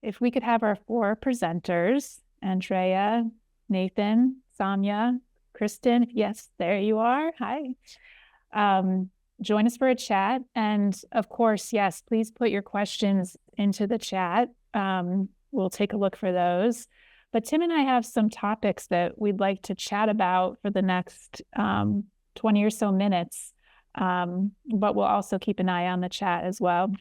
if we could have our 4 presenters, Andrea, Nathan, Soumya, Kristin. Yes, there you are. Hi. Join us for a chat. And of course, yes, please put your questions into the chat. We'll take a look for those. But Tim and I have some topics that we'd like to chat about for the next 20 or so minutes. But we'll also keep an eye on the chat as well.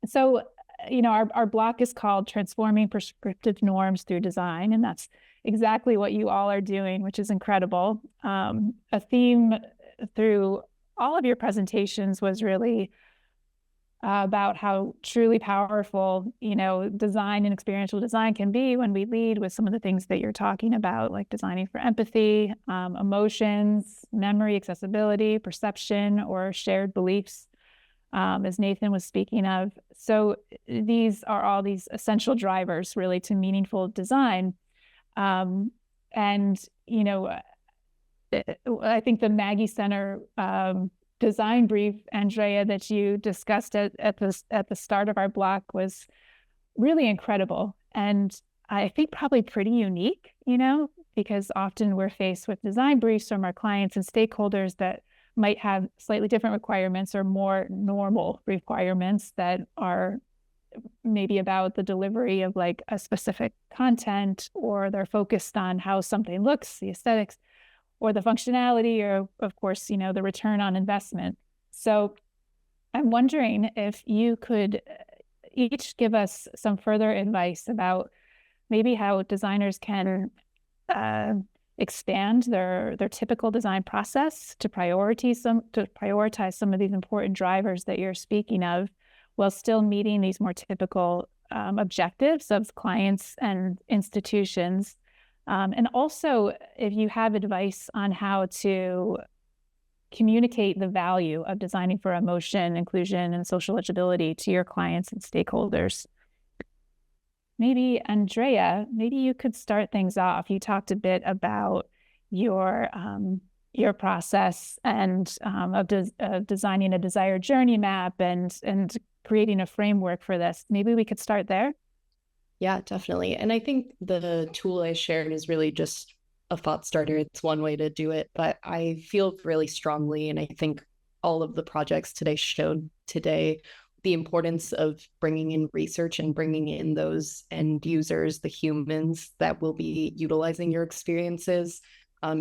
So, our block is called Transforming Prescriptive Norms Through Design, and that's exactly what you all are doing, which is incredible. A theme through all of your presentations was really about how truly powerful, design and experiential design can be when we lead with some of the things that you're talking about, like designing for empathy, emotions, memory, accessibility, perception, or shared beliefs, as Nathan was speaking of. So these are all these essential drivers really to meaningful design. And, I think the Maggie Center design brief, Andrea, that you discussed at the start of our block was really incredible. And I think probably pretty unique, because often we're faced with design briefs from our clients and stakeholders that might have slightly different requirements or more normal requirements that are maybe about the delivery of like a specific content, or they're focused on how something looks, the aesthetics, or the functionality, or of course, the return on investment. So I'm wondering if you could each give us some further advice about maybe how designers can expand their typical design process to prioritize some of these important drivers that you're speaking of, while still meeting these more typical objectives of clients and institutions. And also, if you have advice on how to communicate the value of designing for emotion, inclusion, and social legibility to your clients and stakeholders. Maybe, Andrea, maybe you could start things off. You talked a bit about your process and of designing a desired journey map and creating a framework for this. Maybe we could start there. Yeah, definitely. And I think the tool I shared is really just a thought starter. It's one way to do it, but I feel really strongly, and I think all of the projects showed today, the importance of bringing in research and bringing in those end users, the humans that will be utilizing your experiences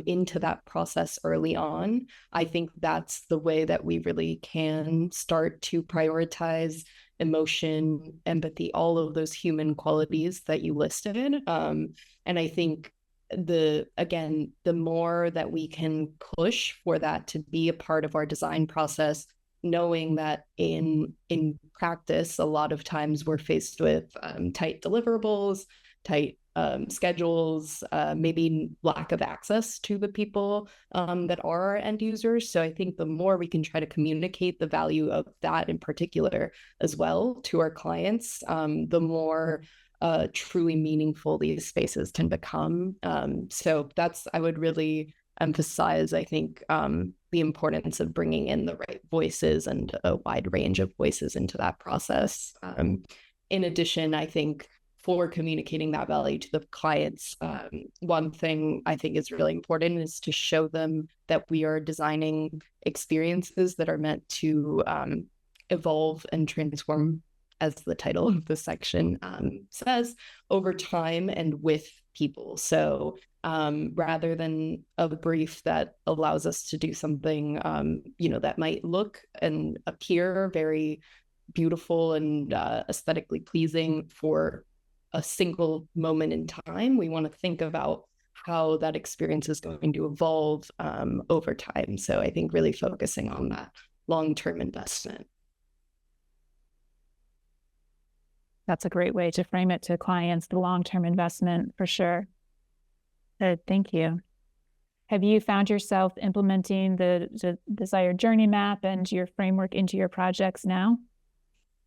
into that process early on. I think that's the way that we really can start to prioritize emotion, empathy, all of those human qualities that you listed. And I think the more that we can push for that to be a part of our design process, knowing that in practice, a lot of times we're faced with tight deliverables, tight schedules, maybe lack of access to the people that are our end users. So I think the more we can try to communicate the value of that in particular as well to our clients, the more truly meaningful these spaces can become. So I would really emphasize, I think, the importance of bringing in the right voices and a wide range of voices into that process. In addition, I think for communicating that value to the clients, one thing I think is really important is to show them that we are designing experiences that are meant to evolve and transform, as the title of the section says, over time and with people. So rather than a brief that allows us to do something, that might look and appear very beautiful and aesthetically pleasing for a single moment in time, we want to think about how that experience is going to evolve over time. So I think really focusing on that long-term investment. That's a great way to frame it to clients, the long-term investment, for sure. Thank you. Have you found yourself implementing the desired journey map and your framework into your projects now?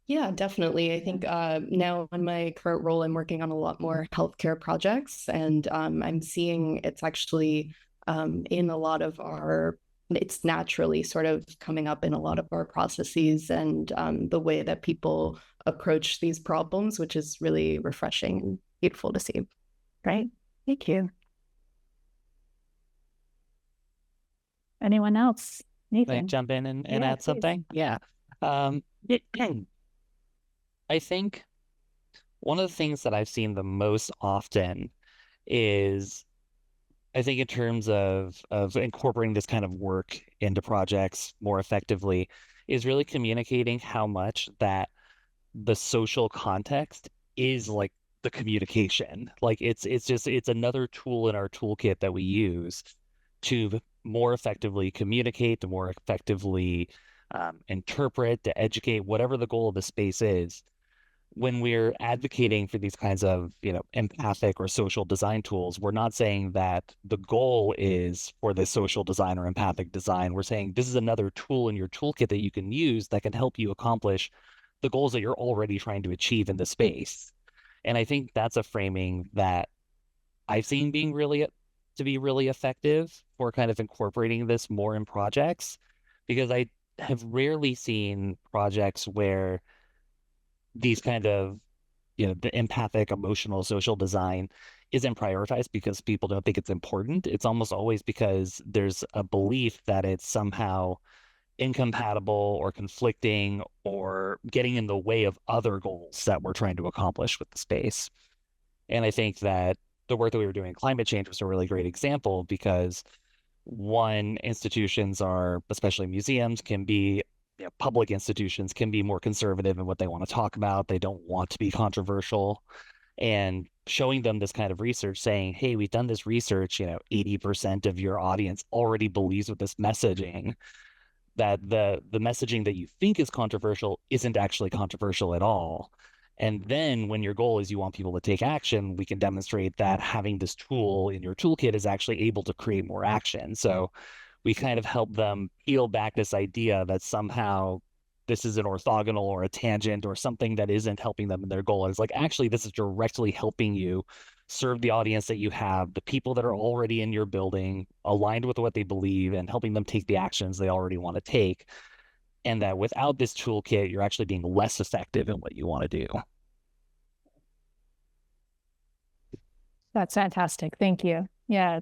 Yeah, definitely. I think now in my current role, I'm working on a lot more healthcare projects, and I'm seeing it's actually in a lot of our it's naturally sort of coming up in a lot of our processes and the way that people approach these problems, which is really refreshing and beautiful to see. Great. Thank you. Anyone else? Nathan? Can I jump in and add please. something? Yeah. I think one of the things that I've seen the most often is, I think in terms of incorporating this kind of work into projects more effectively, is really communicating how much that the social context is like the communication. Like it's another tool in our toolkit that we use to more effectively communicate, to more effectively interpret, to educate, whatever the goal of the space is. When we're advocating for these kinds of, empathic or social design tools, we're not saying that the goal is for the social design or empathic design. We're saying this is another tool in your toolkit that you can use that can help you accomplish the goals that you're already trying to achieve in the space. And I think that's a framing that I've seen to be really effective for kind of incorporating this more in projects, because I have rarely seen projects where these kind of, the empathic, emotional, social design isn't prioritized because people don't think it's important. It's almost always because there's a belief that it's somehow incompatible or conflicting or getting in the way of other goals that we're trying to accomplish with the space. And I think that the work that we were doing in climate change was a really great example, because one, institutions are, especially museums, can be, public institutions can be more conservative in what they want to talk about. They don't want to be controversial. And showing them this kind of research saying, hey, we've done this research, 80% of your audience already believes with this messaging, that the messaging that you think is controversial isn't actually controversial at all. And then when your goal is you want people to take action, we can demonstrate that having this tool in your toolkit is actually able to create more action. So we kind of help them peel back this idea that somehow this is an orthogonal or a tangent or something that isn't helping them in their goal. It's like, actually, this is directly helping you serve the audience that you have, the people that are already in your building, aligned with what they believe, and helping them take the actions they already want to take. And that without this toolkit, you're actually being less effective in what you want to do. That's fantastic. Thank you. Yeah,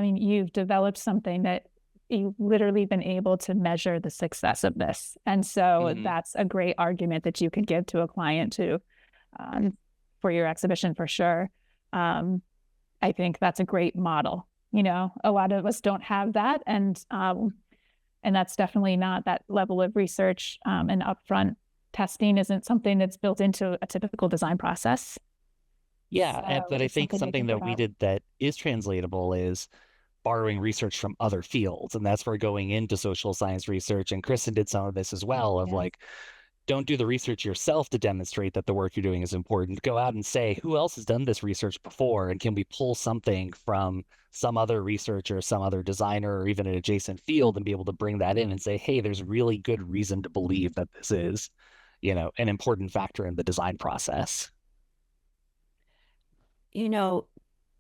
you've developed something that you've literally been able to measure the success of this. And so that's a great argument that you could give to a client for your exhibition, for sure. I think that's a great model. A lot of us don't have that. And that's definitely not that level of research and upfront testing isn't something that's built into a typical design process. Yeah, but I think something that we did that is translatable is borrowing research from other fields. And that's where going into social science research, and Kristin did some of this as well, of like, don't do the research yourself to demonstrate that the work you're doing is important. Go out and say, who else has done this research before? And can we pull something from some other researcher, some other designer, or even an adjacent field, and be able to bring that in and say, hey, there's really good reason to believe that this is, an important factor in the design process.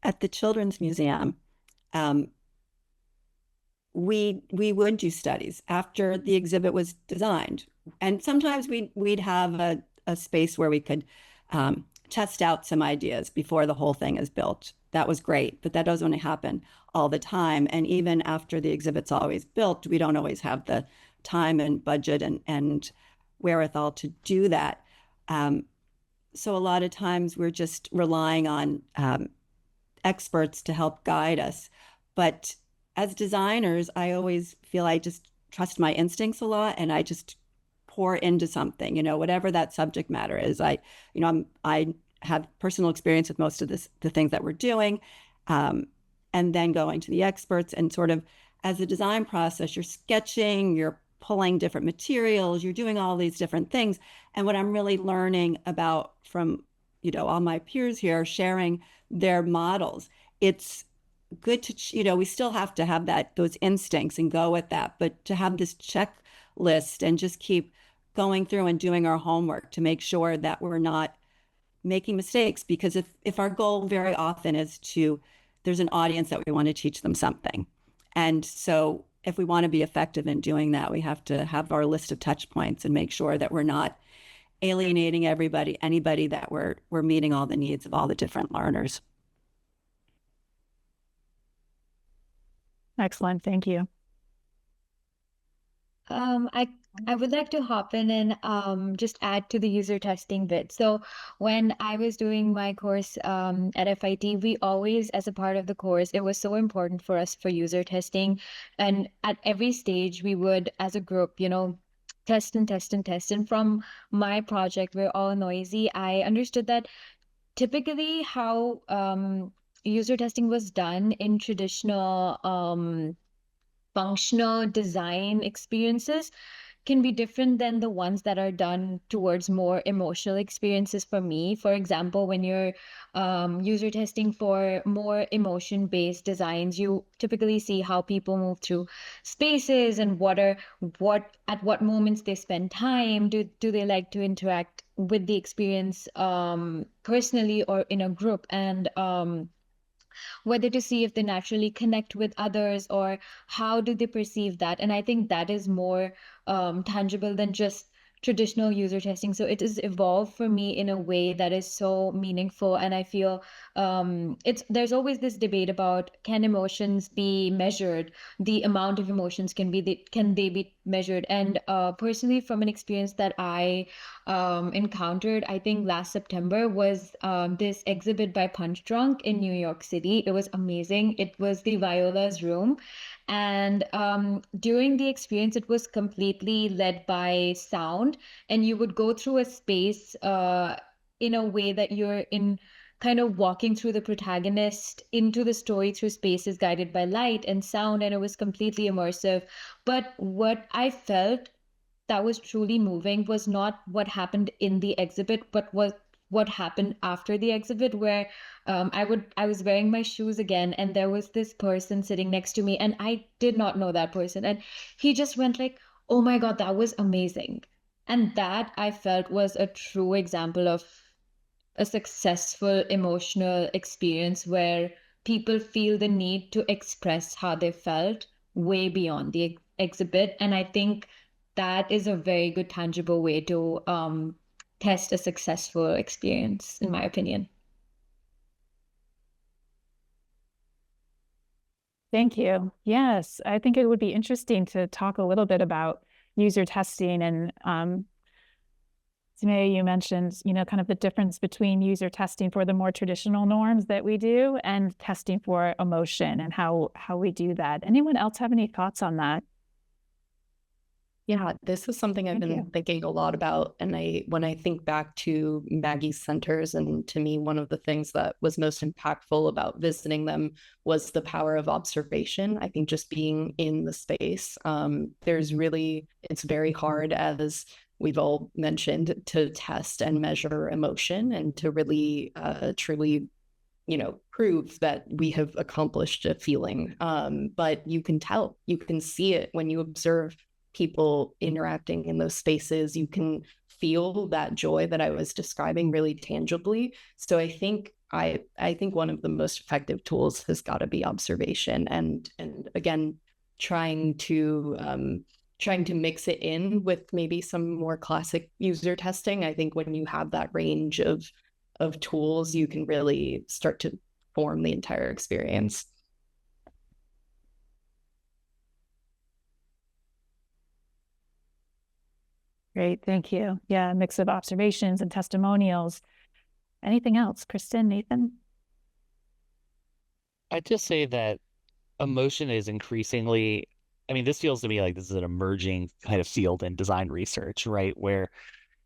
At the Children's Museum, we would do studies after the exhibit was designed. And sometimes we'd have a space where we could test out some ideas before the whole thing is built. That was great, but that doesn't happen all the time. And even after the exhibit's always built, we don't always have the time and budget and wherewithal to do that. So a lot of times we're just relying on experts to help guide us. But as designers, I always feel I just trust my instincts a lot, and I just pour into something, whatever that subject matter is. I have personal experience with most of the things that we're doing, and then going to the experts, and sort of as a design process, you're sketching, you're pulling different materials, you're doing all these different things. And what I'm really learning about from, all my peers here sharing their models, it's good to, we still have to have those instincts and go with that, but to have this checklist and just keep going through and doing our homework to make sure that we're not making mistakes. Because if our goal very often is there's an audience that we want to teach them something. And so if we want to be effective in doing that, we have to have our list of touch points and make sure that we're not alienating anybody, that we're meeting all the needs of all the different learners. Excellent. Thank you. I would like to hop in and just add to the user testing bit. So when I was doing my course at FIT, we always, as a part of the course, it was so important for us for user testing. And at every stage, we would, as a group, test and test and test. And from my project, We're All Noisy, I understood that typically how user testing was done in traditional functional design experiences can be different than the ones that are done towards more emotional experiences for me. For example, when you're user testing for more emotion-based designs, you typically see how people move through spaces and at what moments they spend time. Do they like to interact with the experience personally or in a group, and whether to see if they naturally connect with others or how do they perceive that. And I think that is more tangible than just traditional user testing. So it has evolved for me in a way that is so meaningful. And I feel there's always this debate about, can emotions be measured? The amount of emotions can they be measured? And personally, from an experience that I encountered, I think last September, was this exhibit by Punch Drunk in New York City. It was amazing. It was the Viola's Room. And during the experience, it was completely led by sound, and you would go through a space in a way that you're in kind of walking through the protagonist into the story through spaces guided by light and sound, and it was completely immersive. But what I felt that was truly moving was not what happened in the exhibit, but what happened after the exhibit, where I was wearing my shoes again, and there was this person sitting next to me, and I did not know that person, and he just went like, "Oh my God, that was amazing." And that, I felt, was a true example of a successful emotional experience where people feel the need to express how they felt way beyond the exhibit. And I think that is a very good tangible way to test a successful experience, in my opinion. Thank you. Yes, I think it would be interesting to talk a little bit about user testing. And Soumya, you mentioned, kind of the difference between user testing for the more traditional norms that we do and testing for emotion and how we do that. Anyone else have any thoughts on that? Yeah, this is something I've been thinking a lot about. And when I think back to Maggie's centers, and to me, one of the things that was most impactful about visiting them was the power of observation. I think just being in the space, it's very hard, as we've all mentioned, to test and measure emotion and to really truly prove that we have accomplished a feeling. But you can see it when you observe people interacting in those spaces. You can feel that joy that I was describing really tangibly. So I think one of the most effective tools has got to be observation, and again, trying to mix it in with maybe some more classic user testing. I think when you have that range of tools, you can really start to form the entire experience. Great, thank you. Yeah, a mix of observations and testimonials. Anything else? Kristin, Nathan? I'd just say that emotion is increasingly, this feels to me like this is an emerging kind of field in design research, right? Where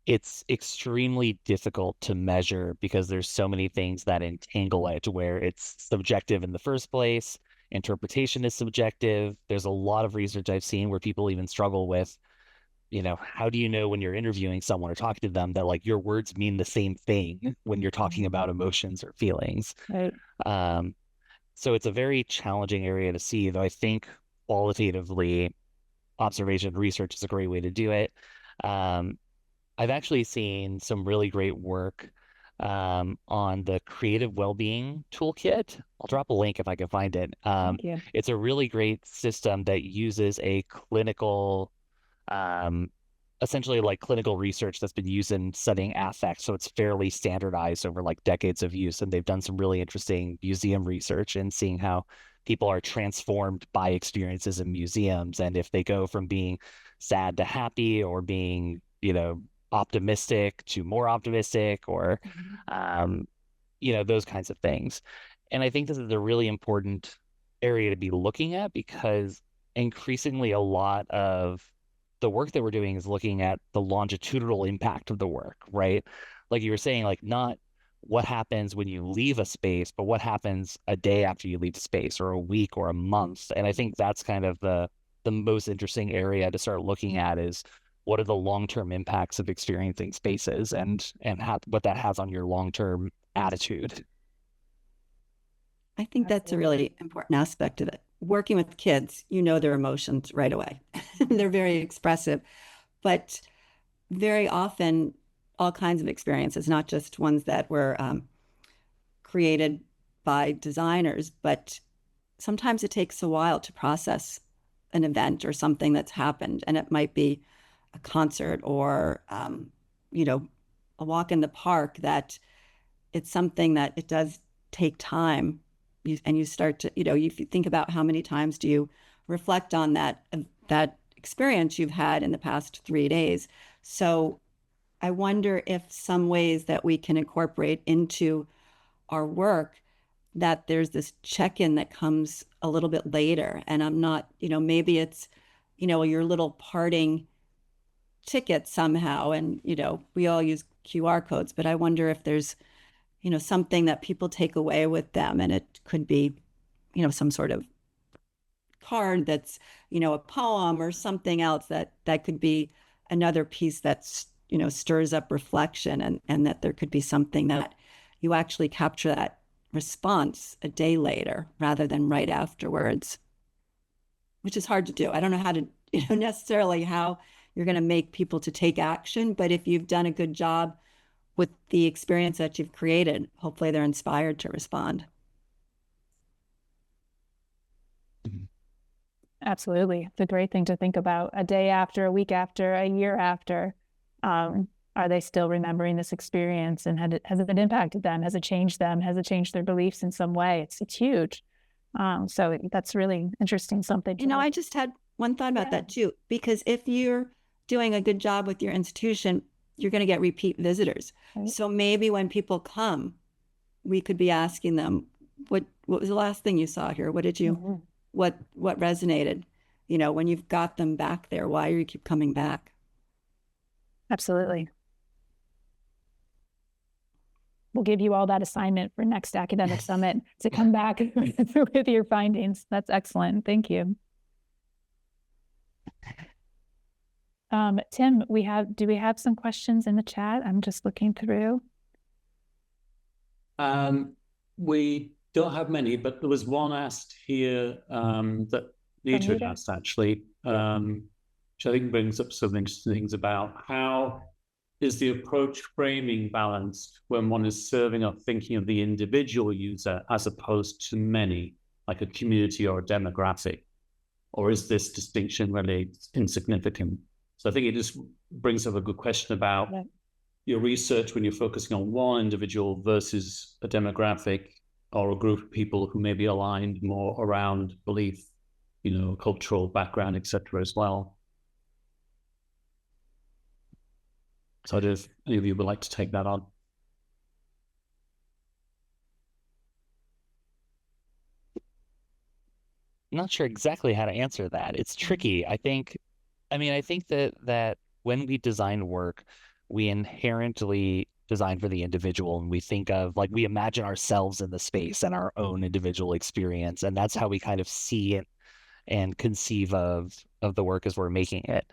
it's extremely difficult to measure because there's so many things that entangle it, where it's subjective in the first place. Interpretation is subjective. There's a lot of research I've seen where people even struggle with, how do you know when you're interviewing someone or talking to them that like your words mean the same thing when you're talking about emotions or feelings? Right. So it's a very challenging area to see, though I think qualitatively observation research is a great way to do it. I've actually seen some really great work on the creative well-being toolkit. I'll drop a link if I can find it. Thank you. It's a really great system that uses a clinical, essentially like clinical research that's been used in studying affect. So it's fairly standardized over like decades of use. And they've done some really interesting museum research and seeing how people are transformed by experiences in museums. And if they go from being sad to happy, or being, optimistic to more optimistic, or, those kinds of things. And I think this is a really important area to be looking at, because increasingly a lot of the work that we're doing is looking at the longitudinal impact of the work, right? Like you were saying, like not what happens when you leave a space, but what happens a day after you leave the space, or a week, or a month. And I think that's kind of the most interesting area to start looking at, is what are the long-term impacts of experiencing spaces, and what that has on your long-term attitude. I think that's a really important aspect of it. Working with kids, their emotions right away. They're very expressive, but very often all kinds of experiences, not just ones that were created by designers, but sometimes it takes a while to process an event or something that's happened. And it might be a concert, or, a walk in the park, that it's something that it does take time. And you start to, if you think about how many times do you reflect on that experience you've had in the past 3 days. So I wonder if some ways that we can incorporate into our work, that there's this check-in that comes a little bit later. And I'm not, maybe it's, your little parting ticket somehow. And, we all use QR codes, but I wonder if there's, something that people take away with them. And it could be, some sort of card that's, a poem or something else that could be another piece that's, stirs up reflection, and that there could be something that you actually capture that response a day later rather than right afterwards, which is hard to do. I don't know how to, necessarily how you're going to make people to take action, but if you've done a good job with the experience that you've created, hopefully they're inspired to respond. Absolutely. It's a great thing to think about. A day after, a week after, a year after, are they still remembering this experience, and has it impacted them? Has it changed them? Has it changed their beliefs in some way? It's huge. So that's really interesting. Something, I just had one thought about that too, because if you're doing a good job with your institution, you're going to get repeat visitors. Right. So maybe when people come, we could be asking them, what was the last thing you saw here? What did you, what resonated? When you've got them back there, why do you keep coming back? Absolutely. We'll give you all that assignment for next academic summit to come back with your findings. That's excellent. Thank you. Tim, do we have some questions in the chat? I'm just looking through. We don't have many, but there was one asked here that Nita asked actually, which I think brings up some interesting things about how is the approach framing balanced when one is serving or thinking of the individual user as opposed to many, like a community or a demographic? Or is this distinction really insignificant? So I think it just brings up a good question about your research when you're focusing on one individual versus a demographic or a group of people who may be aligned more around belief, cultural background, etc. as well. So if any of you would like to take that on. I'm not sure exactly how to answer that. It's tricky. I think that when we design work, we inherently design for the individual, and we think of, like, we imagine ourselves in the space and our own individual experience, and that's how we kind of see it and conceive of the work as we're making it.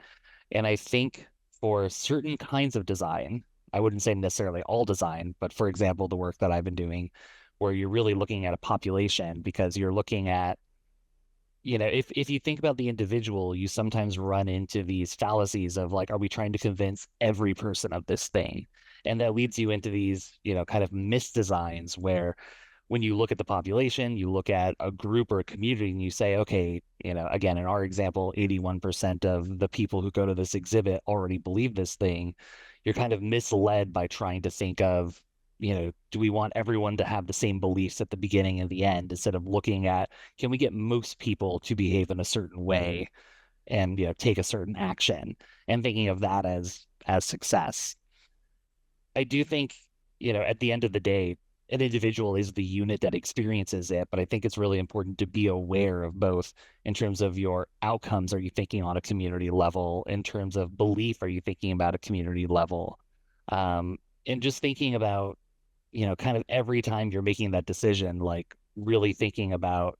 And I think for certain kinds of design, I wouldn't say necessarily all design, but for example, the work that I've been doing, where you're really looking at a population, because you're looking at, if you think about the individual, you sometimes run into these fallacies of, like, are we trying to convince every person of this thing? And that leads you into these, kind of misdesigns where when you look at the population, you look at a group or a community and you say, okay, again, in our example, 81% of the people who go to this exhibit already believe this thing. You're kind of misled by trying to think of, do we want everyone to have the same beliefs at the beginning and the end, instead of looking at, can we get most people to behave in a certain way and, take a certain action, and thinking of that as success. I do think, at the end of the day, an individual is the unit that experiences it, but I think it's really important to be aware of both in terms of your outcomes. Are you thinking on a community level? In terms of belief, are you thinking about a community level? And just thinking about, kind of every time you're making that decision, like really thinking about,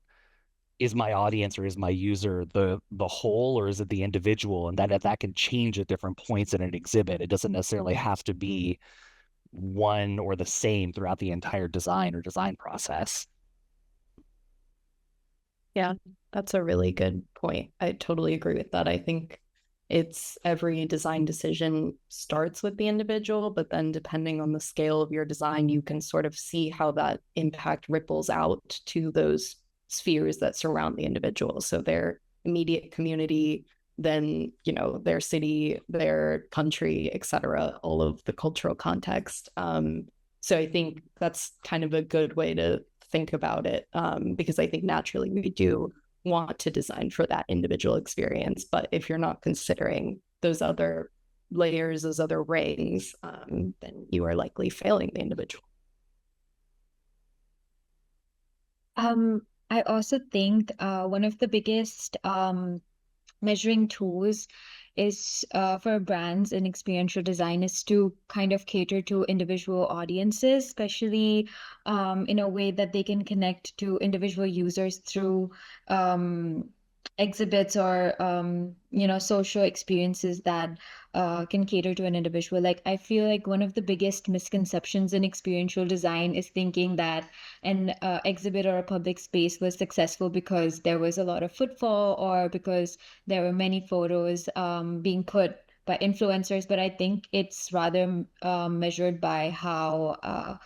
is my audience or is my user the whole, or is it the individual? And that can change at different points in an exhibit. It doesn't necessarily have to be one or the same throughout the entire design process. Yeah, that's a really good point. I totally agree with that. I think it's every design decision starts with the individual, but then depending on the scale of your design, you can sort of see how that impact ripples out to those spheres that surround the individual. So their immediate community, then, their city, their country, etc., all of the cultural context. So I think that's kind of a good way to think about it, because I think naturally we do want to design for that individual experience. But if you're not considering those other layers, those other rings, then you are likely failing the individual. I also think one of the biggest measuring tools is for brands in experiential design is to kind of cater to individual audiences, especially in a way that they can connect to individual users through exhibits or social experiences that can cater to an individual. Like, I feel like one of the biggest misconceptions in experiential design is thinking that an exhibit or a public space was successful because there was a lot of footfall or because there were many photos being put by influencers. But I think it's rather measured by how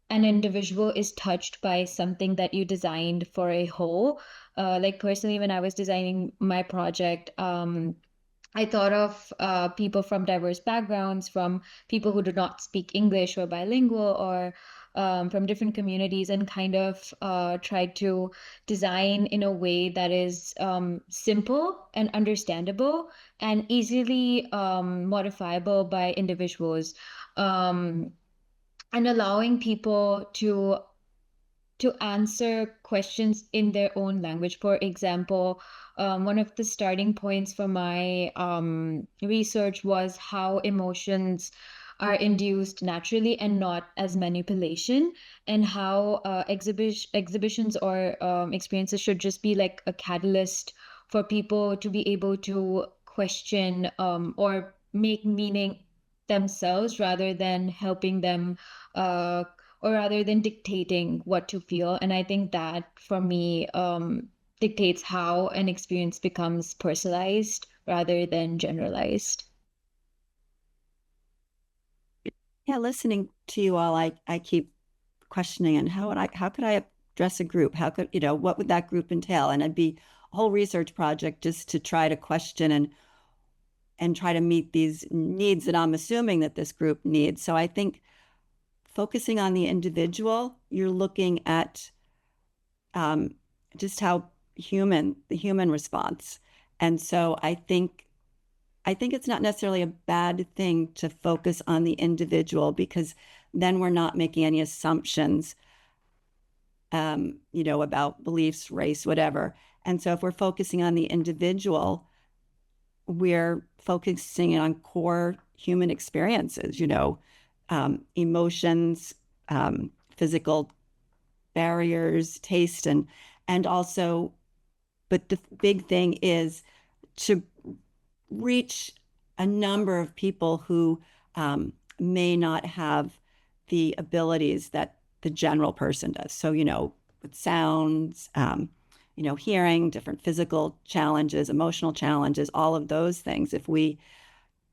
an individual is touched by something that you designed for a whole. Like personally, when I was designing my project, I thought of people from diverse backgrounds, from people who do not speak English or bilingual, or from different communities, and kind of tried to design in a way that is simple and understandable and easily modifiable by individuals, and allowing people to answer questions in their own language. For example, one of the starting points for my research was how emotions are induced naturally and not as manipulation, and how exhibitions or experiences should just be like a catalyst for people to be able to question or make meaning themselves, rather than helping them or rather than dictating what to feel. And I think that for me dictates how an experience becomes personalized rather than generalized. Yeah, listening to you all, I keep questioning, and how could I address a group? How could, what would that group entail? And it'd be a whole research project just to try to question and try to meet these needs that I'm assuming that this group needs. So I think focusing on the individual, you're looking at just how the human response. And so I think it's not necessarily a bad thing to focus on the individual, because then we're not making any assumptions, about beliefs, race, whatever. And so if we're focusing on the individual, we're focusing on core human experiences, emotions, physical barriers, taste, and also, but the big thing is to reach a number of people who may not have the abilities that the general person does. So, with sounds, hearing, different physical challenges, emotional challenges, all of those things. If we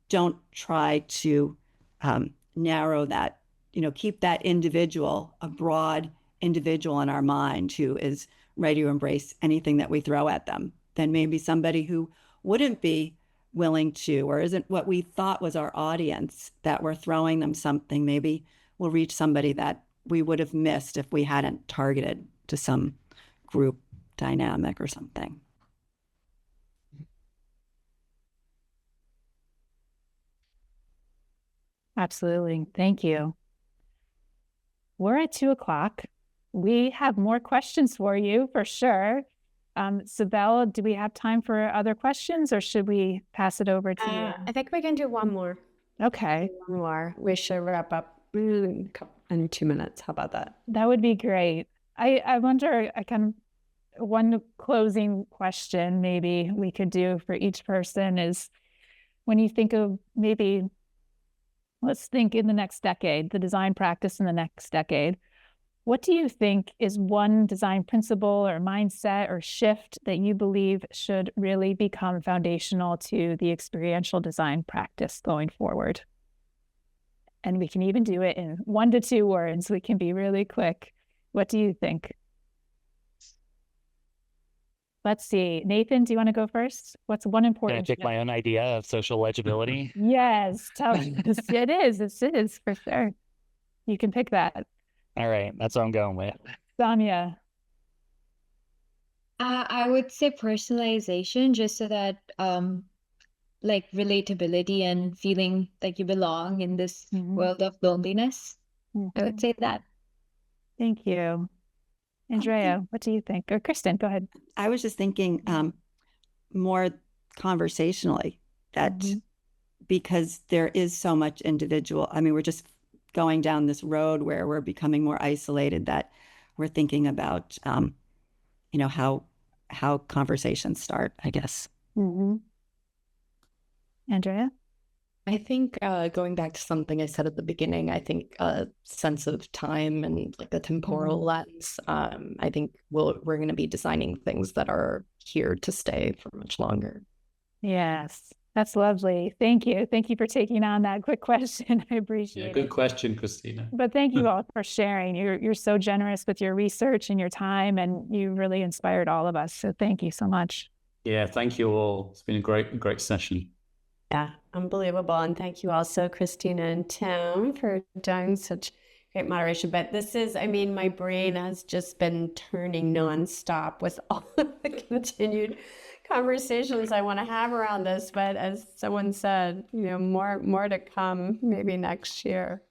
don't try to narrow that, keep that individual, a broad individual in our mind who is ready to embrace anything that we throw at them, than maybe somebody who wouldn't be willing to, or isn't what we thought was our audience, that we're throwing them something. Maybe we'll reach somebody that we would have missed if we hadn't targeted to some group dynamic or something. Absolutely. Thank you. We're at 2:00. We have more questions for you for sure. Sibel, do we have time for other questions, or should we pass it over to you? I think we can do one more. Okay. One more. We should wrap up in 2 minutes. How about that? That would be great. I wonder, one closing question maybe we could do for each person is, when you think of maybe, let's think in the next decade, the design practice in the next decade, what do you think is one design principle or mindset or shift that you believe should really become foundational to the experiential design practice going forward? And we can even do it in 1 to 2 words. We can be really quick. What do you think? Let's see. Nathan, do you want to go first? What's one important? Can I pick my own idea of social legibility? Yes, tell us. It is for sure. You can pick that. All right, that's what I'm going with. Soumya. I would say personalization, just so that like relatability and feeling like you belong in this world of loneliness. I would say that. Thank you. Andrea, what do you think? Or Kristin, go ahead. I was just thinking more conversationally, that because there is so much individual, we're just going down this road where we're becoming more isolated, that we're thinking about, how conversations start, I guess. Andrea? I think going back to something I said at the beginning, I think a sense of time and like a temporal lens. I think we're going to be designing things that are here to stay for much longer. Yes, that's lovely. Thank you. Thank you for taking on that quick question. I appreciate it. Good question, Christina. But thank you all for sharing. You're so generous with your research and your time, and you really inspired all of us. So thank you so much. Yeah, thank you all. It's been a great session. Yeah, unbelievable. And thank you also, Christina and Tim, for doing such great moderation. But this is, my brain has just been turning nonstop with all of the continued conversations I want to have around this. But as someone said, more to come maybe next year.